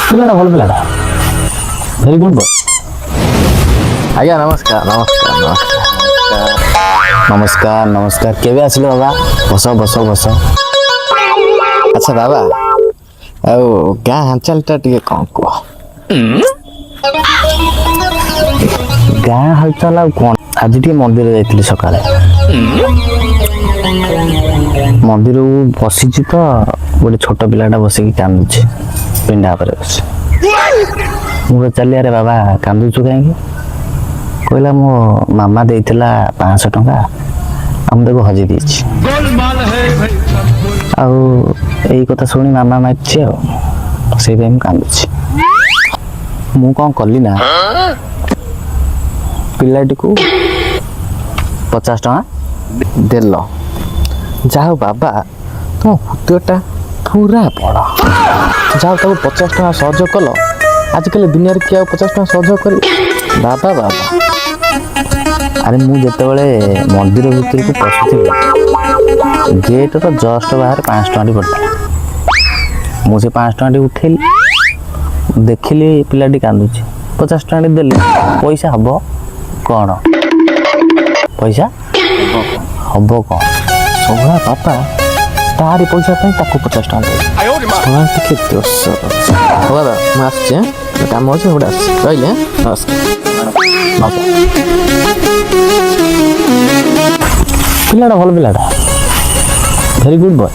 ପିଲାଟା ଭଲ ପିଲାଟା ଭେରି ଗୁଡ୍ ବୟ। ଆଜ୍ଞା ନମସ୍କାର ନମସ୍କାର ନମସ୍କାର ନମସ୍କାର ନମସ୍କାର। କେବେ ଆସିଲ ବାବା? ବସ ବସ ବସ। ଆଚ୍ଛା ବାବା ଆଉ ଗାଁ ହାଲଚାଲଟା ଟିକେ କ'ଣ କୁହ? ଗାଁ ହାଲଚାଲ ଆଉ କ'ଣ? ଆଜି ଟିକେ ମନ୍ଦିର ଯାଇଥିଲି ସକାଳେ। ମନ୍ଦିରକୁ ବସିଛି ତ ଗୋଟେ ଛୋଟ ପିଲାଟା ବସିକି କାନ୍ଦୁଛି ପିଣ୍ଡା ଉପରେ ବସି। ମୁଁ ପଚାରିଲି ଆରେ ବାବା କାନ୍ଦୁଛୁ କାହିଁକି? କହିଲା ମୋ ମାମା ଦେଇଥିଲା 500 ଟଙ୍କା ଆଉ ମୁଁ ତାକୁ ହଜେଇ ଦେଇଛି। ଆଉ ଏଇ କଥା ଶୁଣି ମାମା ମାରିଛି ଆଉ ସେଇଥିପାଇଁ ମୁଁ କାନ୍ଦୁଛି। ମୁଁ କ'ଣ କଲି ନା ପିଲାଟିକୁ 50 ଟଙ୍କା ଦେଲ ଯାହା ହଉ ବାବା ତୁମ ହୃଦୟଟା ପୁରା ବଡ଼। ଯାହା ହଉ ତାକୁ 50 ଟଙ୍କା ସହଯୋଗ କଲ। ଆଜିକାଲି ଦୁନିଆରେ କିଏ ଆଉ 50 ଟଙ୍କା ସହଯୋଗ କରିବ? ବାବା ବାବା। ଆରେ ମୁଁ ଯେତେବେଳେ ମନ୍ଦିର ଭିତରକୁ ପଶୁଥିଲି ଗେଟ୍ ତ ଜଷ୍ଟ ବାହାରେ 500 ଟଙ୍କାଟି ପଡ଼ିଥିଲା। ମୁଁ ସେ 500 ଟଙ୍କାଟି ଉଠେଇଲି, ଦେଖିଲି ପିଲାଟି କାନ୍ଦୁଛି, 50 ଟଙ୍କାଟି ଦେଲି। ପଇସା ହବ କ'ଣ? ପଇସା ହବ କ'ଣ? ଶୋଭା ବାପା ତାରି ପଇସା ପାଇଁ ତାକୁ 50 ଟଙ୍କା ଦେବେ। ଶୋଭା ଟିକେ ଦୋଷ ଅଛି। ହଉ ଦାଦା ମୁଁ ଆସୁଛି କାମ ଅଛି ଗୋଟେ ଆସୁଛି ରହିଲେ ନମସ୍କାର। ପିଲାଟା ଭଲ ପିଲାଟା ଭେରି ଗୁଡ୍ ବୟ।